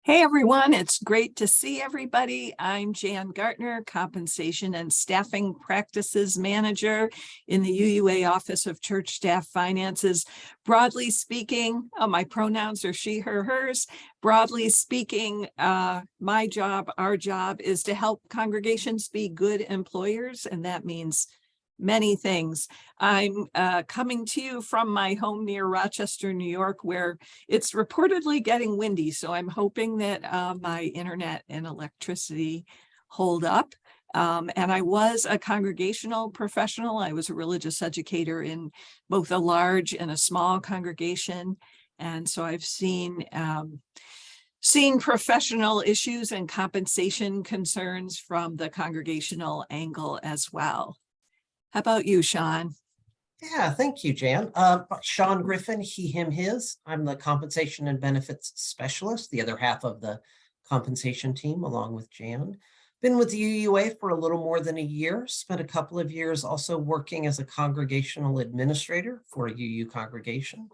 Hey everyone, it's great to see everybody. I'm Jan Gartner, Compensation and Staffing Practices Manager in the UUA Office of Church Staff Finances. Broadly speaking, my pronouns are she, her, hers. Broadly speaking, my job, our job is to help congregations be good employers, and that means many things. I'm coming to you from my home near Rochester, New York, where it's reportedly getting windy. So I'm hoping that my internet and electricity hold up. And I was a congregational professional. I was a religious educator in both a large and a small congregation. And so I've seen professional issues and compensation concerns from the congregational angle as well. How about you, Sean? Yeah, thank you, Jan. Sean Griffin, he, him, his. I'm the compensation and benefits specialist, the other half of the compensation team, along with Jan. Been with the UUA for a little more than a year, spent a couple of years also working as a congregational administrator for a UU congregation.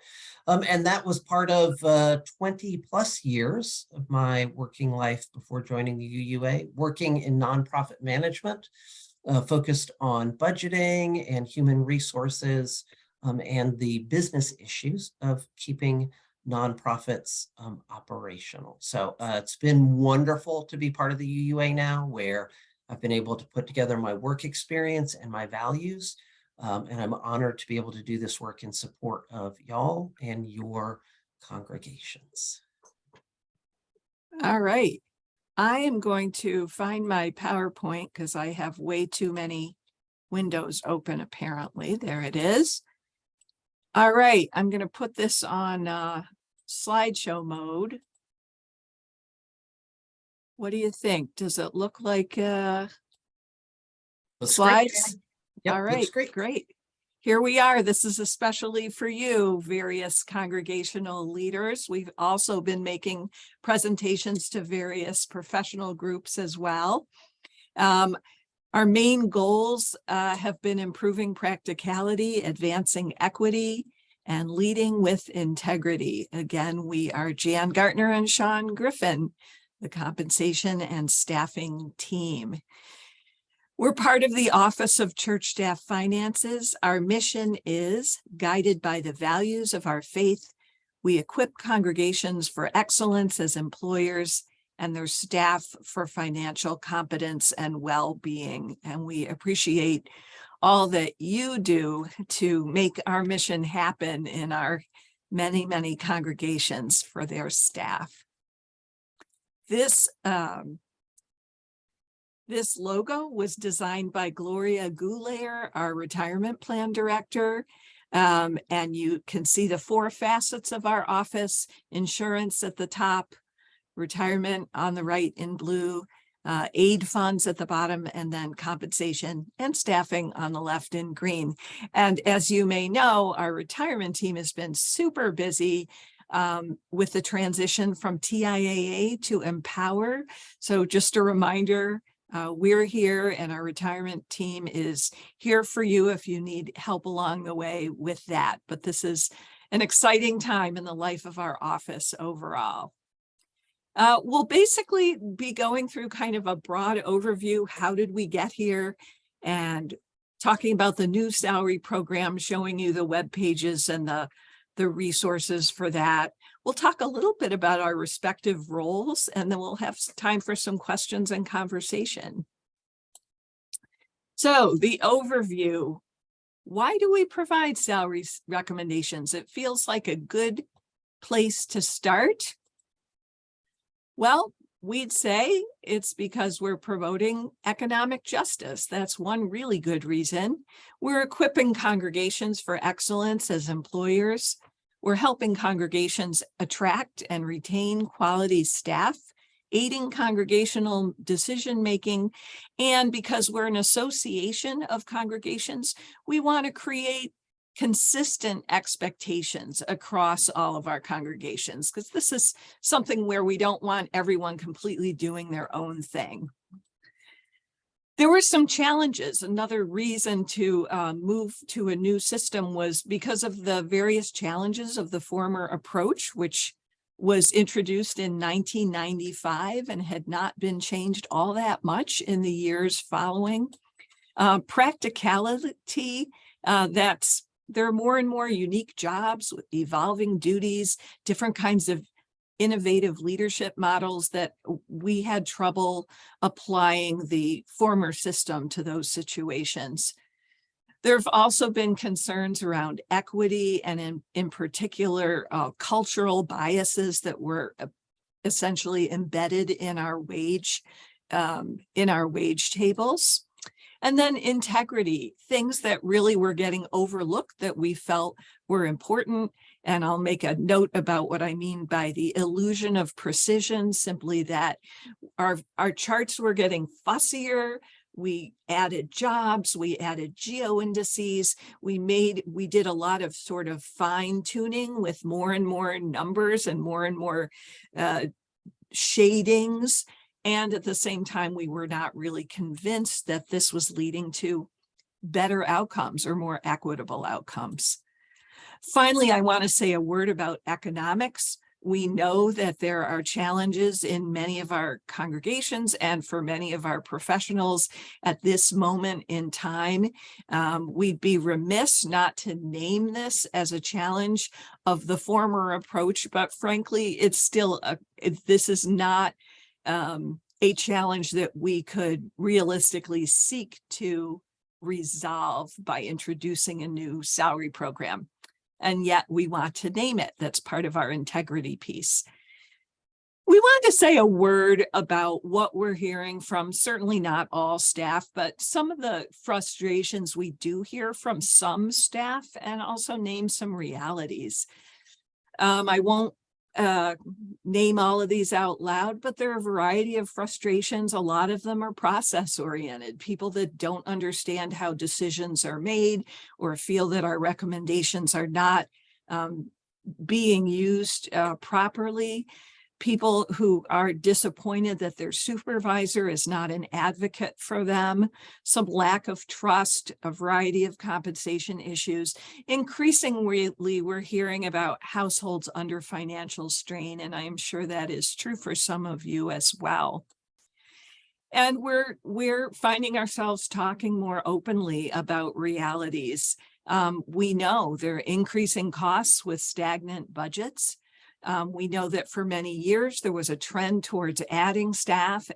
And that was part of 20 plus years of my working life before joining the UUA, working in nonprofit management. Focused on budgeting and human resources and the business issues of keeping nonprofits operational. So it's been wonderful to be part of the UUA now, where I've been able to put together my work experience and my values. And I'm honored to be able to do this work in support of y'all and your congregations. All right. I am going to find my PowerPoint because I have way too many windows open, apparently. There it is. All right, I'm going to put this on slideshow mode. What do you think? Does it look like slides? Yep, all right, great. Here we are. This is especially for you, various congregational leaders. We've also been making presentations to various professional groups as well. Our main goals have been improving practicality, advancing equity, and leading with integrity. Again, we are Jan Gartner and Sean Griffin, the compensation and staffing team. We're part of the Office of Church Staff Finances. Our mission is guided by the values of our faith. We equip congregations for excellence as employers and their staff for financial competence and well-being. And we appreciate all that you do to make our mission happen in our many, many congregations for their staff. This logo was designed by Gloria Goulair, our retirement plan director. And you can see the 4 facets of our office: insurance at the top, retirement on the right in blue, aid funds at the bottom, and then compensation and staffing on the left in green. And as you may know, our retirement team has been super busy with the transition from TIAA to Empower. So just a reminder, we're here and our retirement team is here for you if you need help along the way with that. But this is an exciting time in the life of our office overall. We'll basically be going through kind of a broad overview. How did we get here? And talking about the new salary program, showing you the web pages and the resources for that. We'll talk a little bit about our respective roles, and then we'll have time for some questions and conversation. So the overview. Why do we provide salary recommendations? It feels like a good place to start. Well, we'd say it's because we're promoting economic justice. That's one really good reason. We're equipping congregations for excellence as employers. We're helping congregations attract and retain quality staff, aiding congregational decision-making. And because we're an association of congregations, we want to create consistent expectations across all of our congregations, because this is something where we don't want everyone completely doing their own thing. There were some challenges. Another reason to move to a new system was because of the various challenges of the former approach, which was introduced in 1995 and had not been changed all that much in the years following. Practicality, there are more and more unique jobs with evolving duties, different kinds of innovative leadership models that we had trouble applying the former system to those situations. There have also been concerns around equity and in particular, cultural biases that were essentially embedded in our wage tables. And then integrity, things that really were getting overlooked that we felt were important. And I'll make a note about what I mean by the illusion of precision, simply that our charts were getting fussier. We added jobs, we added geo indices, we did a lot of sort of fine tuning with more and more numbers and more shadings. And at the same time, we were not really convinced that this was leading to better outcomes or more equitable outcomes. Finally, I want to say a word about economics. We know that there are challenges in many of our congregations and for many of our professionals at this moment in time. We'd be remiss not to name this as a challenge of the former approach, but frankly, it's still this is not a challenge that we could realistically seek to resolve by introducing a new salary program. And yet we want to name it. That's part of our integrity piece. We want to say a word about what we're hearing from certainly not all staff, but some of the frustrations we do hear from some staff, and also name some realities. I won't name all of these out loud, but there are a variety of frustrations. A lot of them are process oriented, people that don't understand how decisions are made or feel that our recommendations are not being used properly. People who are disappointed that their supervisor is not an advocate for them, some lack of trust, a variety of compensation issues. Increasingly, we're hearing about households under financial strain, and I am sure that is true for some of you as well. And we're finding ourselves talking more openly about realities. We know there are increasing costs with stagnant budgets. We know that for many years, there was a trend towards adding staff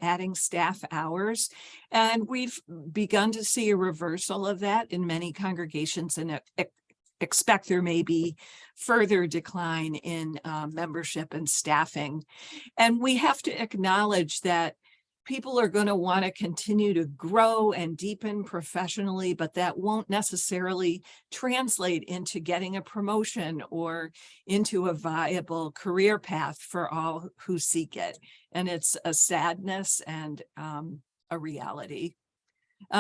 hours, and we've begun to see a reversal of that in many congregations and expect there may be further decline in membership and staffing. And we have to acknowledge that people are going to want to continue to grow and deepen professionally, but that won't necessarily translate into getting a promotion or into a viable career path for all who seek it. And it's a sadness and a reality.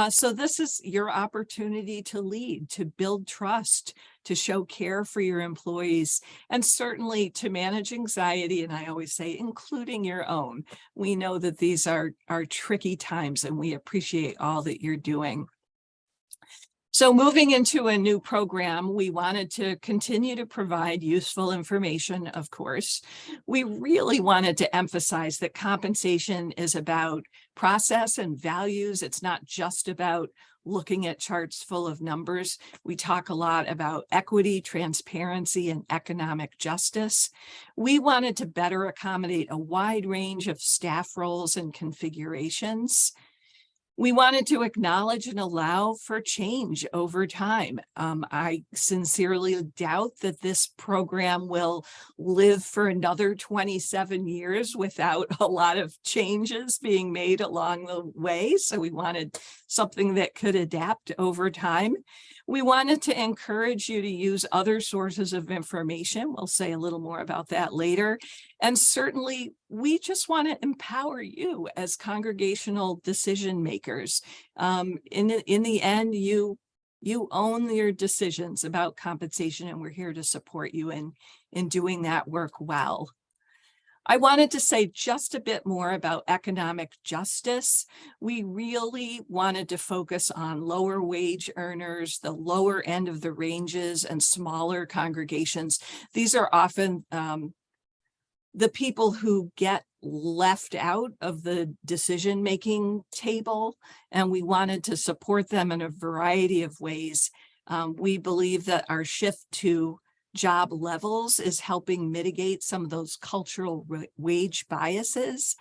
So this is your opportunity to lead, to build trust, to show care for your employees, and certainly to manage anxiety. And I always say, including your own. We know that these are tricky times, and we appreciate all that you're doing. So moving into a new program, we wanted to continue to provide useful information, of course. We really wanted to emphasize that compensation is about process and values. It's not just about looking at charts full of numbers. We talk a lot about equity, transparency, and economic justice. We wanted to better accommodate a wide range of staff roles and configurations. We wanted to acknowledge and allow for change over time. I sincerely doubt that this program will live for another 27 years without a lot of changes being made along the way. So we wanted something that could adapt over time. We wanted to encourage you to use other sources of information. We'll say a little more about that later. And certainly, we just want to empower you as congregational decision makers. In the end, you own your decisions about compensation, and we're here to support you in doing that work well. I wanted to say just a bit more about economic justice. We really wanted to focus on lower wage earners, the lower end of the ranges, and smaller congregations. These are often the people who get left out of the decision-making table, and we wanted to support them in a variety of ways. We believe that our shift to job levels is helping mitigate some of those cultural wage biases.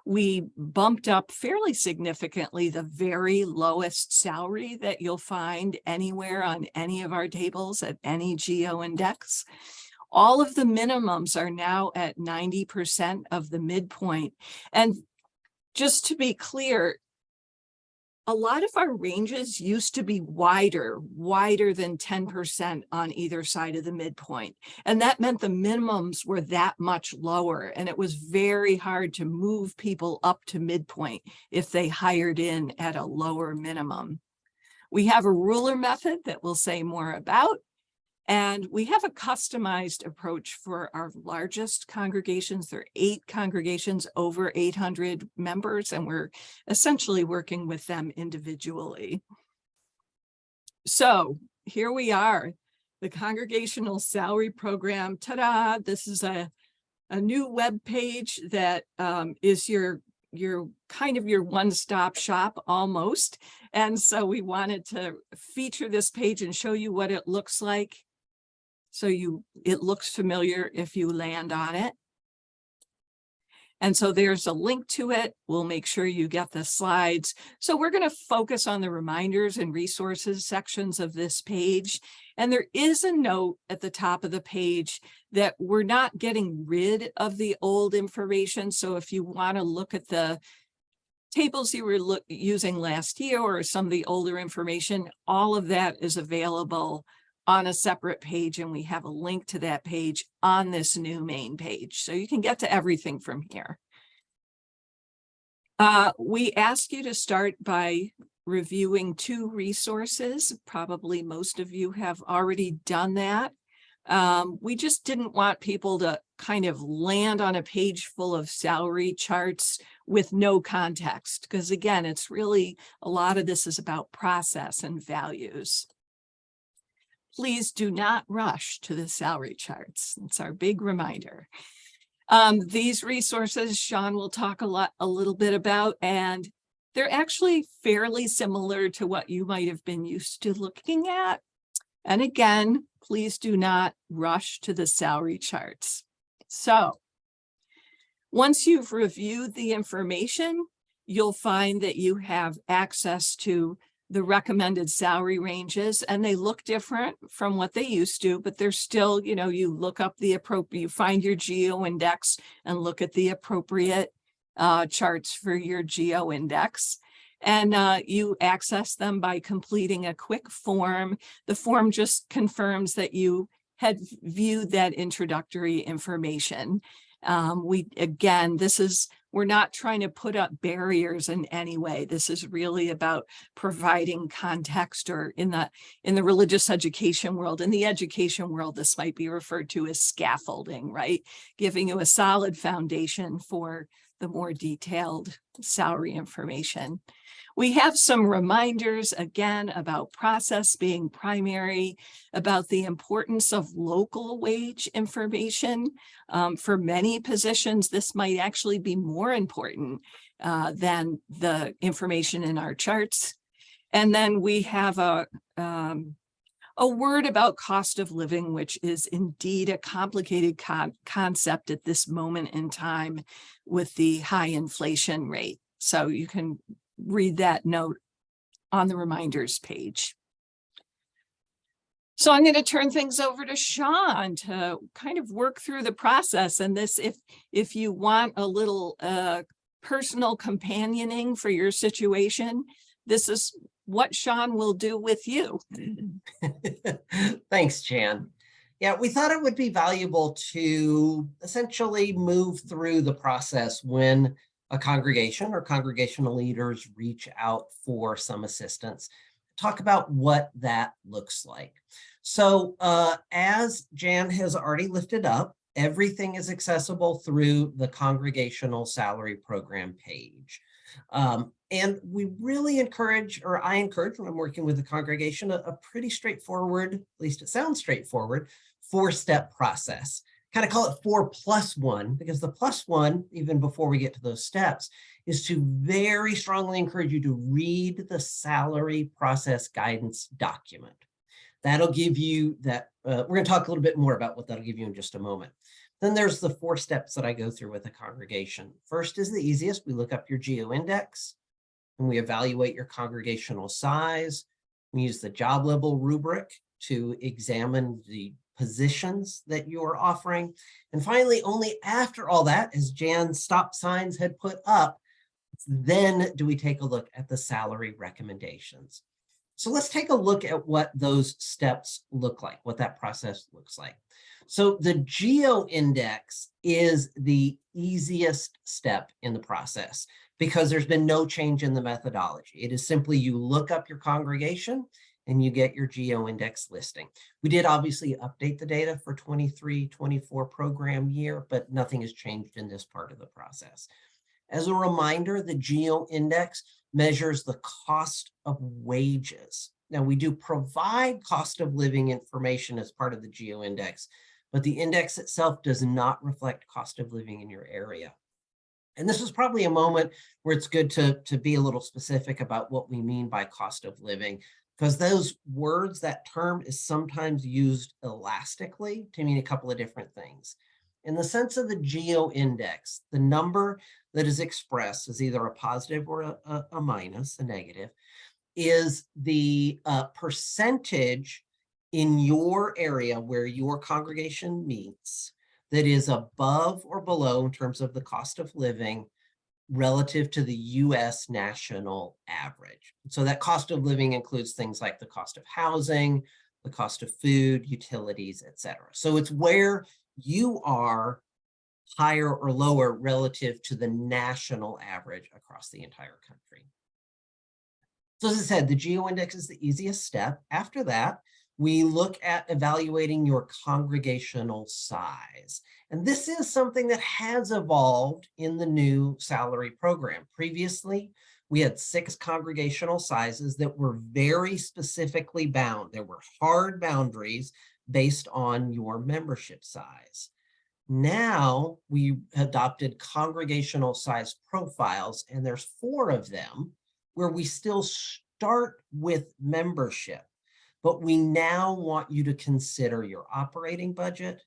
We bumped up fairly significantly the very lowest salary that you'll find anywhere on any of our tables at any geo index. All of the minimums are now at 90% of the midpoint. And just to be clear, a lot of our ranges used to be wider than 10% on either side of the midpoint. And that meant the minimums were that much lower. And it was very hard to move people up to midpoint if they hired in at a lower minimum. We have a ruler method that we'll say more about. And we have a customized approach for our largest congregations. There are 8 congregations over 800 members, and we're essentially working with them individually. So here we are, the Congregational Salary Program. Ta-da! This is a new web page that is your kind of your one-stop shop almost. And so we wanted to feature this page and show you what it looks like. So it looks familiar if you land on it. And so there's a link to it. We'll make sure you get the slides. So we're going to focus on the reminders and resources sections of this page. And there is a note at the top of the page that we're not getting rid of the old information. So if you want to look at the tables you were using last year or some of the older information, all of that is available on a separate page, and we have a link to that page on this new main page. So you can get to everything from here. We ask you to start by reviewing 2 resources. Probably most of you have already done that. We just didn't want people to kind of land on a page full of salary charts with no context, because again, it's really, a lot of this is about process and values. Please do not rush to the salary charts. It's our big reminder. These resources, Sean will talk a little bit about, and they're actually fairly similar to what you might have been used to looking at. And again, please do not rush to the salary charts. So once you've reviewed the information, you'll find that you have access to the recommended salary ranges, and they look different from what they used to, but they're still, you look up the appropriate, you find your geo index and look at the appropriate charts for your geo index. And you access them by completing a quick form. The form just confirms that you had viewed that introductory information. We're not trying to put up barriers in any way. This is really about providing context, or in the religious education world, in the education world, this might be referred to as scaffolding, right? Giving you a solid foundation for the more detailed salary information. We have some reminders, again, about process being primary, about the importance of local wage information. For many positions, this might actually be more important than the information in our charts. And then we have a word about cost of living, which is indeed a complicated concept at this moment in time with the high inflation rate. So you can read that note on the reminders page. So I'm going to turn things over to Sean to kind of work through the process. And this, if you want a little personal companioning for your situation, this is what Sean will do with you. Thanks, Jan. Yeah, we thought it would be valuable to essentially move through the process when a congregation or congregational leaders reach out for some assistance. Talk about what that looks like. So as Jan has already lifted up, everything is accessible through the Congregational Salary Program page. And we really encourage, or I encourage when I'm working with a congregation, a pretty straightforward, at least it sounds straightforward, 4-step process. kind of call it 4+1, because the +1, even before we get to those steps, is to very strongly encourage you to read the salary process guidance document. That'll give you that. We're going to talk a little bit more about what that'll give you in just a moment. Then there's the 4 steps that I go through with a congregation. First is the easiest. We look up your geo index and we evaluate your congregational size. We use the job level rubric to examine the positions that you're offering. And finally, only after all that, as Jan's stop signs had put up, then do we take a look at the salary recommendations. So let's take a look at what those steps look like, what that process looks like. So the geo index is the easiest step in the process because there's been no change in the methodology. It is simply you look up your congregation and you get your geo index listing. We did obviously update the data for 23-24 program year, but nothing has changed in this part of the process. As a reminder, the geo index measures the cost of wages. Now, we do provide cost of living information as part of the geo index, but the index itself does not reflect cost of living in your area. And this is probably a moment where it's good to be a little specific about what we mean by cost of living, because those words, that term is sometimes used elastically to mean a couple of different things. In the sense of the geo index, the number that is expressed as either a positive or a minus, a negative, is the percentage in your area where your congregation meets that is above or below in terms of the cost of living relative to the US national average. So that cost of living includes things like the cost of housing, the cost of food, utilities, etc. So it's where you are higher or lower relative to the national average across the entire country. So as I said, the geo index is the easiest step. After that, we look at evaluating your congregational size. And this is something that has evolved in the new salary program. Previously, we had 6 congregational sizes that were very specifically bound. There were hard boundaries based on your membership size. Now we adopted congregational size profiles, and there's 4 of them where we still start with membership, but we now want you to consider your operating budget,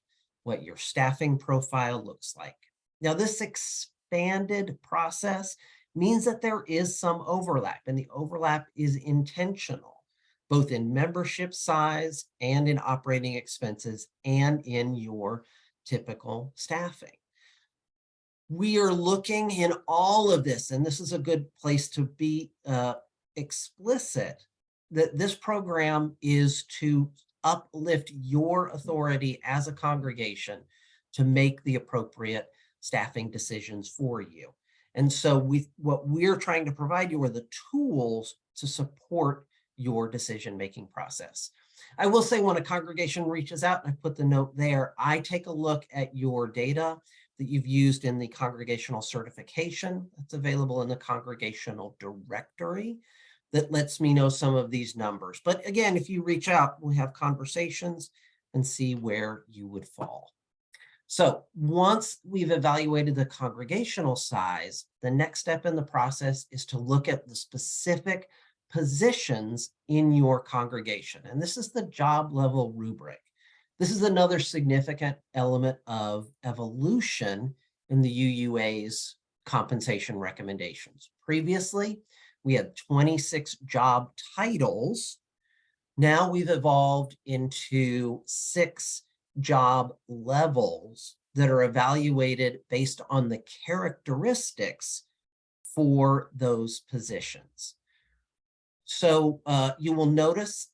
what your staffing profile looks like. Now, this expanded process means that there is some overlap, and the overlap is intentional, both in membership size and in operating expenses and in your typical staffing. We are looking in all of this, and this is a good place to be explicit, that this program is to uplift your authority as a congregation to make the appropriate staffing decisions for you. And so what we're trying to provide you are the tools to support your decision-making process. I will say when a congregation reaches out, and I put the note there, I take a look at your data that you've used in the congregational certification that's available in the congregational directory that lets me know some of these numbers. But again, if you reach out, we'll have conversations and see where you would fall. So once we've evaluated the congregational size, the next step in the process is to look at the specific positions in your congregation. And this is the job level rubric. This is another significant element of evolution in the UUA's compensation recommendations. Previously, we had 26 job titles. Now we've evolved into 6 job levels that are evaluated based on the characteristics for those positions. So you will notice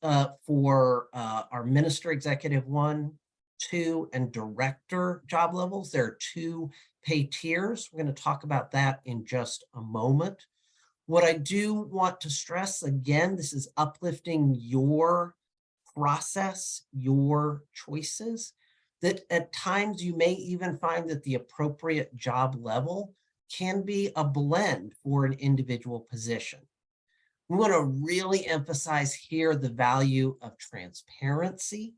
for our minister executive 1, 2, and director job levels, there are 2 pay tiers. We're going to talk about that in just a moment. What I do want to stress, again, this is uplifting your process, your choices, that at times you may even find that the appropriate job level can be a blend for an individual position. We want to really emphasize here the value of transparency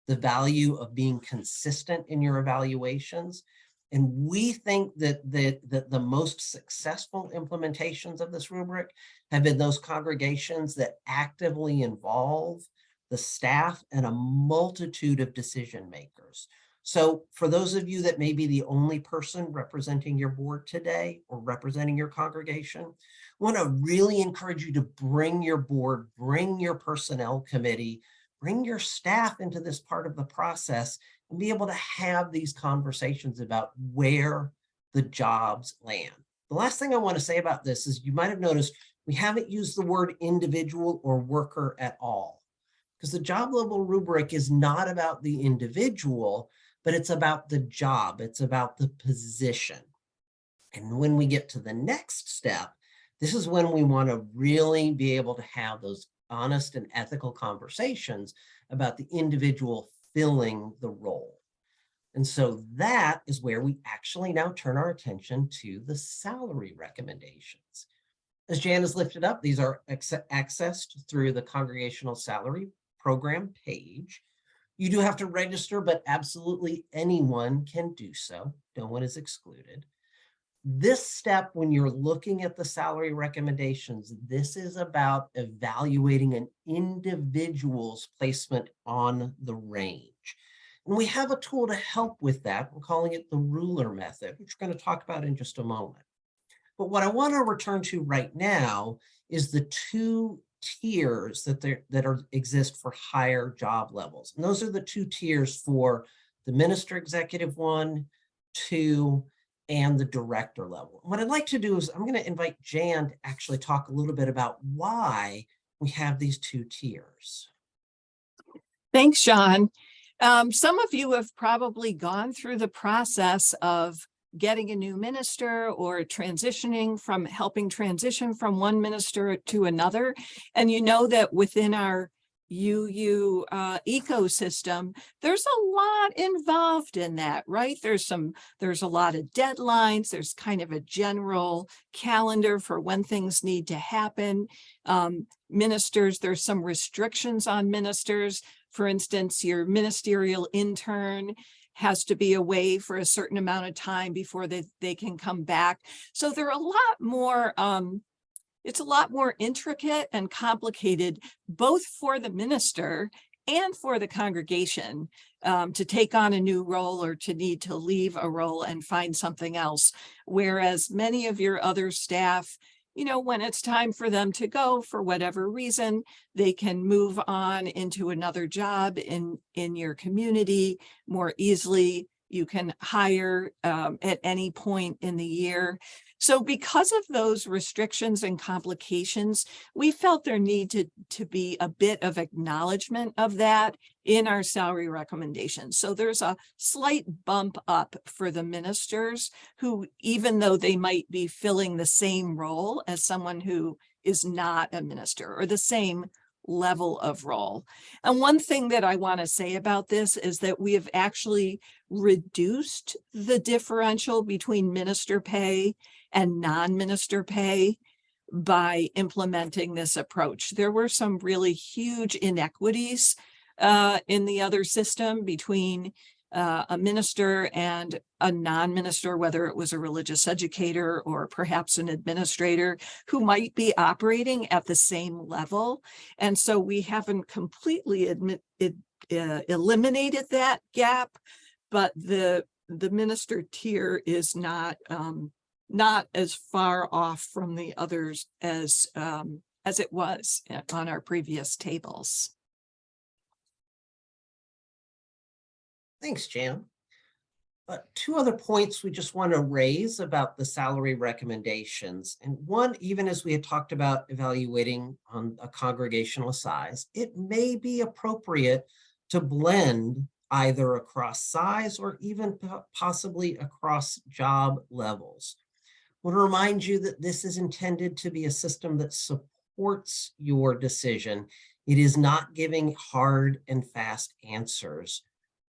the value of being consistent in your evaluations. And we think that the most successful implementations of this rubric have been those congregations that actively involve the staff and a multitude of decision makers. So for those of you that may be the only person representing your board today or representing your congregation, I want to really encourage you to bring your board, bring your personnel committee, bring your staff into this part of the process and be able to have these conversations about where the jobs land. The last thing I want to say about this is you might have noticed we haven't used the word individual or worker at all, because the job level rubric is not about the individual, but it's about the job. It's about the position. And when we get to the next step, this is when we want to really be able to have those honest and ethical conversations about the individual filling the role. And so that is where we actually now turn our attention to the salary recommendations. As Jan has lifted up, these are accessed through the Congregational Salary Program page. You do have to register, but absolutely anyone can do so. No one is excluded. This step, when you're looking at the salary recommendations, this is about evaluating an individual's placement on the range. And we have a tool to help with that. We're calling it the ruler method, which we're going to talk about in just a moment. But what I want to return to right now is the two tiers that exist for higher job levels. And those are the two tiers for the minister executive 1, 2, and the director level. What I'd like to do is I'm going to invite Jan to actually talk a little bit about why we have these two tiers. Thanks, Sean. Some of you have probably gone through the process of getting a new minister or helping transition from one minister to another. And you know that within our UU ecosystem, there's a lot involved in that, right? There's a lot of deadlines. There's kind of a general calendar for when things need to happen. Ministers, there's some restrictions on ministers. For instance, your ministerial intern has to be away for a certain amount of time before they can come back. So there are a lot more, it's a lot more intricate and complicated, both for the minister and for the congregation to take on a new role or to need to leave a role and find something else. Whereas many of your other staff, you know, when it's time for them to go for whatever reason, they can move on into another job in your community more easily. You can hire at any point in the year. So because of those restrictions and complications, we felt there needed to be a bit of acknowledgement of that in our salary recommendations. So there's a slight bump up for the ministers who, even though they might be filling the same role as someone who is not a minister or the same level of role. And one thing that I want to say about this is that we have actually reduced the differential between minister pay and non-minister pay by implementing this approach. There were some really huge inequities in the other system between a minister and a non-minister, whether it was a religious educator or perhaps an administrator who might be operating at the same level. And so we haven't completely eliminated that gap, but the minister tier is not as far off from the others as it was on our previous tables. Thanks, Jan. Two other points we just want to raise about the salary recommendations. And one, even as we had talked about evaluating on a congregational size, it may be appropriate to blend either across size or even possibly across job levels. I want to remind you that this is intended to be a system that supports your decision. It is not giving hard and fast answers.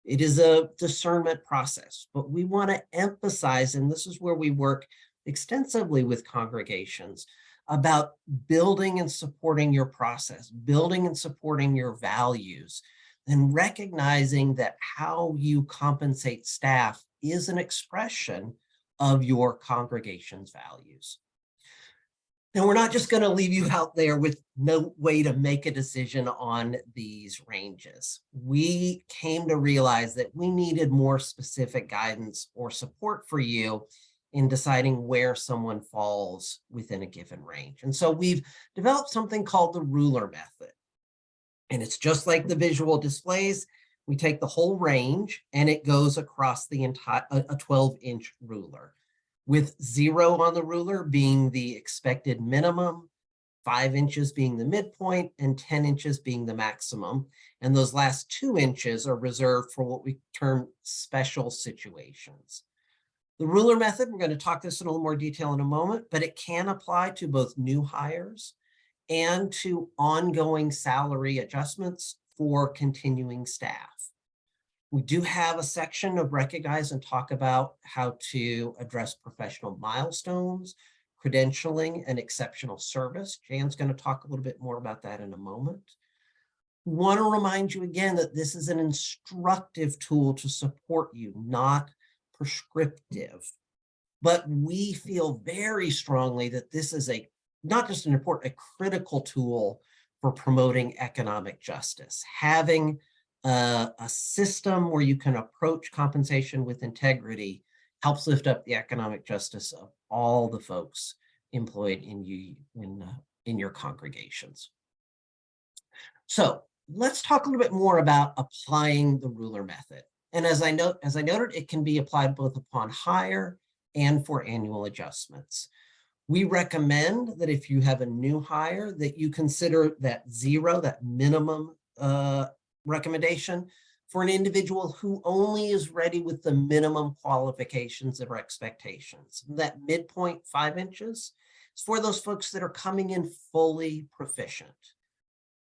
It is a discernment process, but we want to emphasize, and this is where we work extensively with congregations, about building and supporting your process, building and supporting your values, and recognizing that how you compensate staff is an expression of your congregation's values. And we're not just going to leave you out there with no way to make a decision on these ranges. We came to realize that we needed more specific guidance or support for you in deciding where someone falls within a given range. And so we've developed something called the ruler method. And it's just like the visual displays. We take the whole range and it goes across the entire, a 12-inch ruler, with 0 on the ruler being the expected minimum, 5 inches being the midpoint, and 10 inches being the maximum. And those last 2 inches are reserved for what we term special situations. The ruler method, we're going to talk this in a little more detail in a moment, but it can apply to both new hires and to ongoing salary adjustments for continuing staff. We do have a section of recognize and talk about how to address professional milestones, credentialing, and exceptional service. Jan's going to talk a little bit more about that in a moment. We want to remind you again that this is an instructive tool to support you, not prescriptive. But we feel very strongly that this is not just an important, a critical tool for promoting economic justice. Having a system where you can approach compensation with integrity helps lift up the economic justice of all the folks employed in your congregations. So let's talk a little bit more about applying the ruler method. And as I noted, it can be applied both upon hire and for annual adjustments. We recommend that if you have a new hire, that you consider that 0, that minimum recommendation, for an individual who only is ready with the minimum qualifications or expectations. That midpoint 5 inches is for those folks that are coming in fully proficient.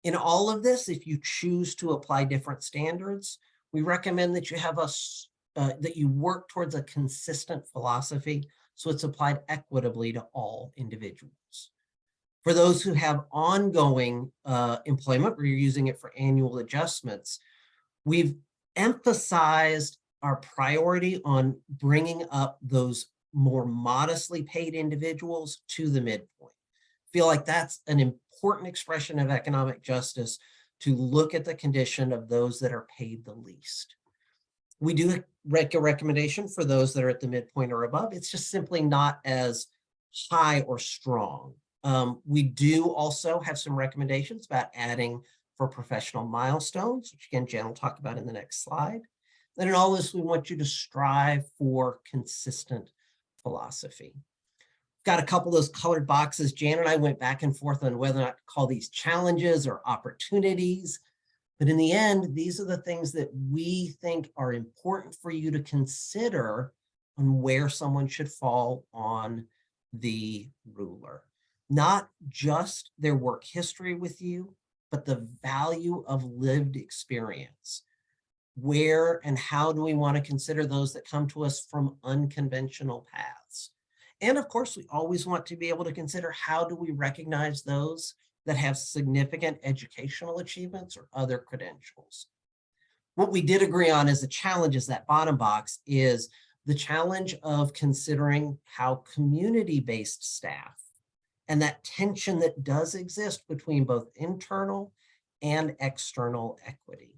In all of this, if you choose to apply different standards, we recommend that you have that you work towards a consistent philosophy so it's applied equitably to all individuals. For those who have ongoing employment, where you're using it for annual adjustments, we've emphasized our priority on bringing up those more modestly paid individuals to the midpoint. Feel like that's an important expression of economic justice, to look at the condition of those that are paid the least. We do make a recommendation for those that are at the midpoint or above. It's just simply not as high or strong. We do also have some recommendations about adding for professional milestones, which again, Jan will talk about in the next slide. Then in all this, we want you to strive for consistent philosophy. Got a couple of those colored boxes. Jan and I went back and forth on whether or not to call these challenges or opportunities. But in the end, these are the things that we think are important for you to consider on where someone should fall on the ruler. Not just their work history with you, but the value of lived experience. Where and how do we want to consider those that come to us from unconventional paths? And of course, we always want to be able to consider how do we recognize those that have significant educational achievements or other credentials. What we did agree on as a challenge is that bottom box is the challenge of considering how community-based staff and that tension that does exist between both internal and external equity.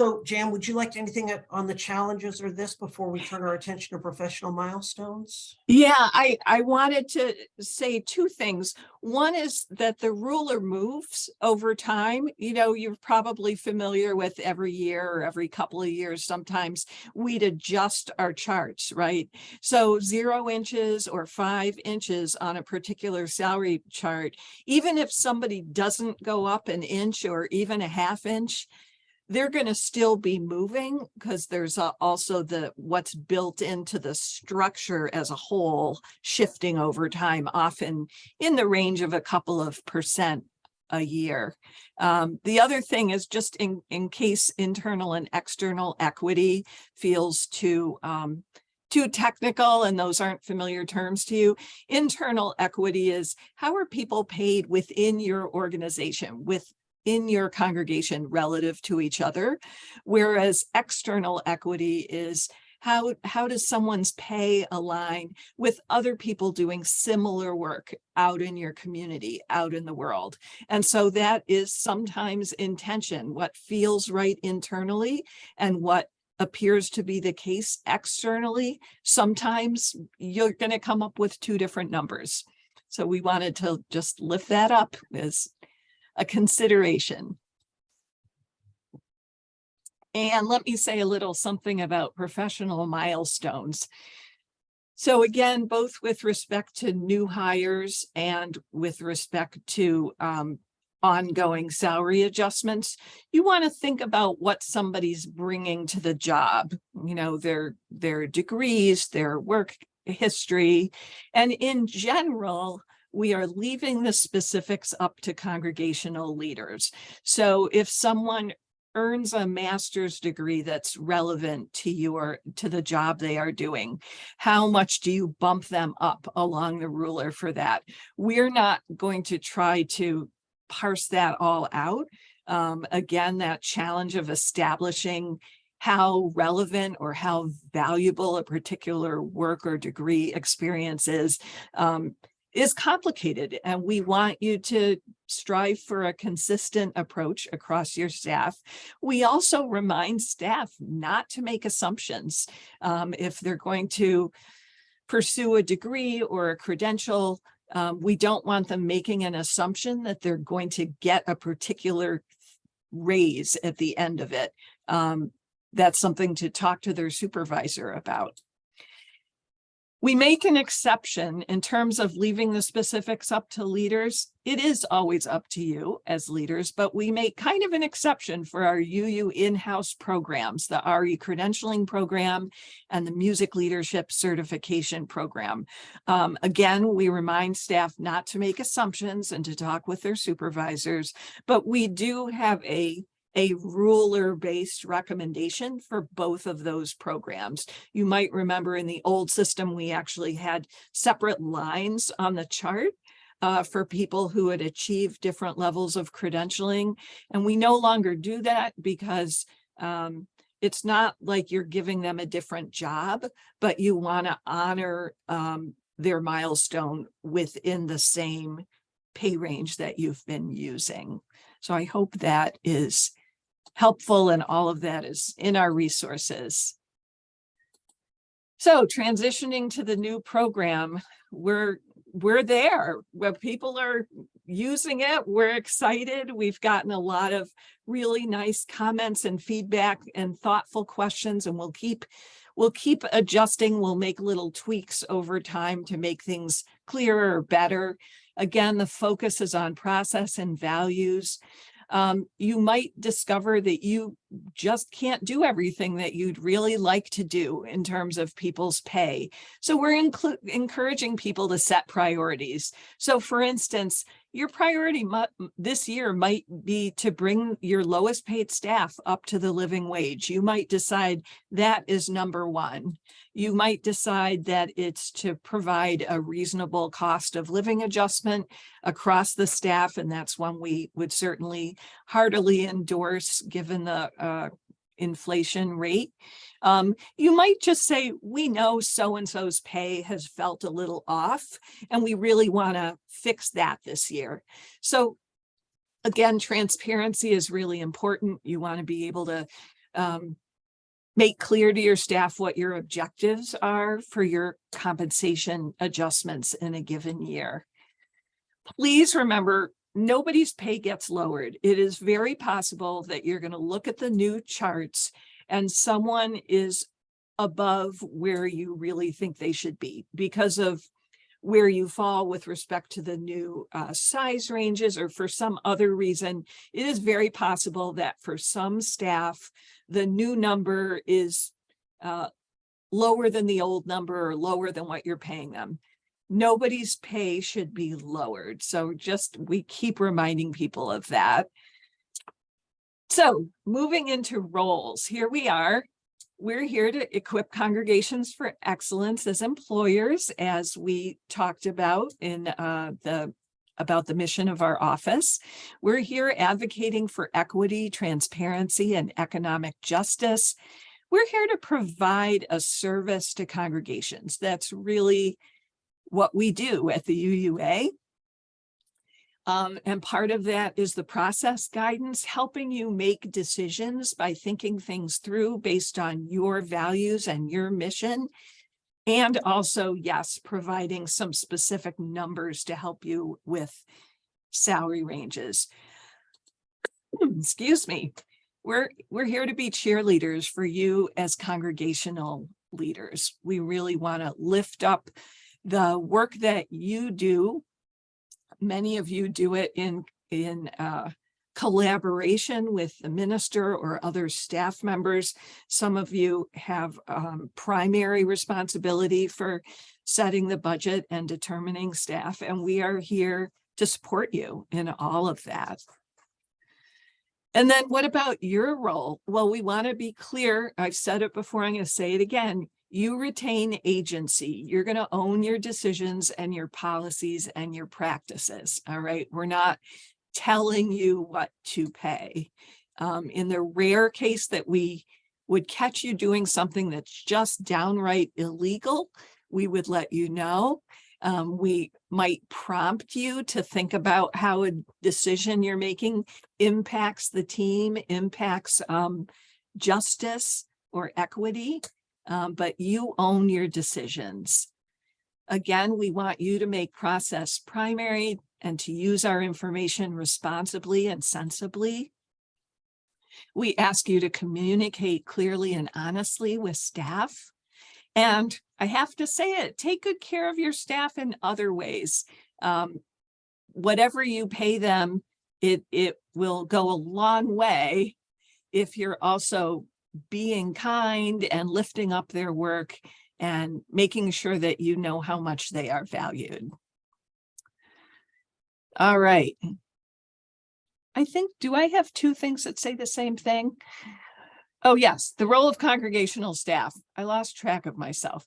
So Jan, would you like anything on the challenges or this before we turn our attention to professional milestones? Yeah, I wanted to say 2 things. One is that the ruler moves over time. You know, you're probably familiar with every year or every couple of years, sometimes we'd adjust our charts, right? So 0 inches or 5 inches on a particular salary chart, even if somebody doesn't go up an inch or even a half inch, they're going to still be moving because there's also what's built into the structure as a whole shifting over time, often in the range of a couple of % a year. The other thing is just in case internal and external equity feels too technical and those aren't familiar terms to you. Internal equity is how are people paid within your organization, in your congregation relative to each other, whereas external equity is how does someone's pay align with other people doing similar work out in your community, out in the world. And so that is sometimes in tension, what feels right internally and what appears to be the case externally. Sometimes you're going to come up with two different numbers. So we wanted to just lift that up as a consideration. And let me say a little something about professional milestones. So again, both with respect to new hires and with respect to ongoing salary adjustments, you want to think about what somebody's bringing to the job, you know, their degrees, their work history. And in general, we are leaving the specifics up to congregational leaders. So if someone earns a master's degree that's relevant to the job they are doing, how much do you bump them up along the ruler for that? We're not going to try to parse that all out. Again, that challenge of establishing how relevant or how valuable a particular work or degree experience is complicated, and we want you to strive for a consistent approach across your staff. We also remind staff not to make assumptions. If they're going to pursue a degree or a credential, we don't want them making an assumption that they're going to get a particular raise at the end of it. That's something to talk to their supervisor about. We make an exception in terms of leaving the specifics up to leaders. It is always up to you as leaders, but we make kind of an exception for our UU in-house programs, the RE credentialing program and the music leadership certification program. Again, we remind staff not to make assumptions and to talk with their supervisors, but we do have a ruler-based recommendation for both of those programs. You might remember in the old system, we actually had separate lines on the chart for people who had achieved different levels of credentialing. And we no longer do that because it's not like you're giving them a different job, but you want to honor their milestone within the same pay range that you've been using. So I hope that is helpful, and all of that is in our resources. So transitioning to the new program, we're there where people are using it. We're excited. We've gotten a lot of really nice comments and feedback and thoughtful questions, and we'll keep adjusting. We'll make little tweaks over time to make things clearer or better. Again, the focus is on process and values. You might discover that you just can't do everything that you'd really like to do in terms of people's pay. So we're encouraging people to set priorities. So for instance, your priority this year might be to bring your lowest paid staff up to the living wage. You might decide that is number one. You might decide that it's to provide a reasonable cost of living adjustment across the staff, and that's one we would certainly heartily endorse given the inflation rate. You might just say, we know so-and-so's pay has felt a little off, and we really want to fix that this year. So again, transparency is really important. You want to be able to make clear to your staff what your objectives are for your compensation adjustments in a given year. Please remember, nobody's pay gets lowered. It is very possible that you're going to look at the new charts and someone is above where you really think they should be because of where you fall with respect to the new size ranges, or for some other reason. It is very possible that for some staff, the new number is lower than the old number or lower than what you're paying them. Nobody's pay should be lowered. So we keep reminding people of that. So moving into roles, here we are. We're here to equip congregations for excellence as employers, as we talked about in the about the mission of our office. We're here advocating for equity, transparency, and economic justice. We're here to provide a service to congregations. That's really what we do at the UUA. And part of that is the process guidance, helping you make decisions by thinking things through based on your values and your mission. And also, yes, providing some specific numbers to help you with salary ranges. Excuse me. We're here to be cheerleaders for you as congregational leaders. We really want to lift up the work that you do. Many of you do it in collaboration with the minister or other staff members. Some of you have primary responsibility for setting the budget and determining staff, and we are here to support you in all of that. And then what about your role? Well, we want to be clear. I've said it before, I'm going to say it again. You retain agency. You're going to own your decisions and your policies and your practices. All right. We're not telling you what to pay. In the rare case that we would catch you doing something that's just downright illegal, we would let you know. We might prompt you to think about how a decision you're making impacts the team, impacts justice or equity. But you own your decisions. Again, we want you to make process primary and to use our information responsibly and sensibly. We ask you to communicate clearly and honestly with staff. And I have to say it, take good care of your staff in other ways. Whatever you pay them, it will go a long way if you're also being kind and lifting up their work and making sure that you know how much they are valued. All right. I think, do I have two things that say the same thing? Oh, yes, the role of congregational staff. I lost track of myself.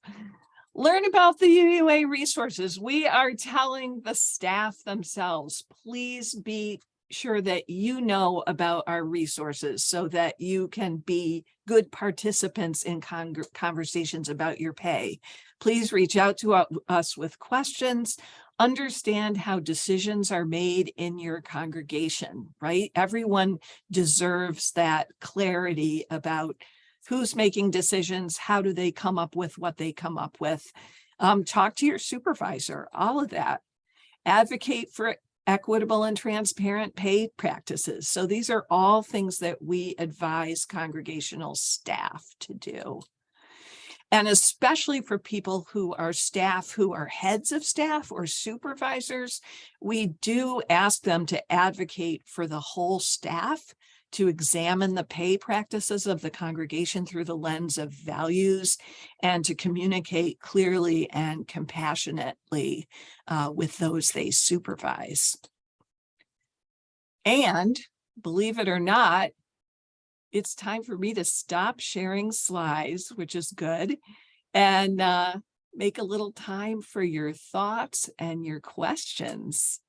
Learn about the UUA resources. We are telling the staff themselves, please be sure that you know about our resources so that you can be good participants in conversations about your pay. Please reach out to us with questions. Understand how decisions are made in your congregation, right? Everyone deserves that clarity about who's making decisions, how do they come up with what they come up with. Talk to your supervisor, all of that. Advocate for equitable and transparent pay practices. So these are all things that we advise congregational staff to do. And especially for people who are staff, who are heads of staff or supervisors, we do ask them to advocate for the whole staff, to examine the pay practices of the congregation through the lens of values, and to communicate clearly and compassionately with those they supervise. And believe it or not, it's time for me to stop sharing slides, which is good, and make a little time for your thoughts and your questions.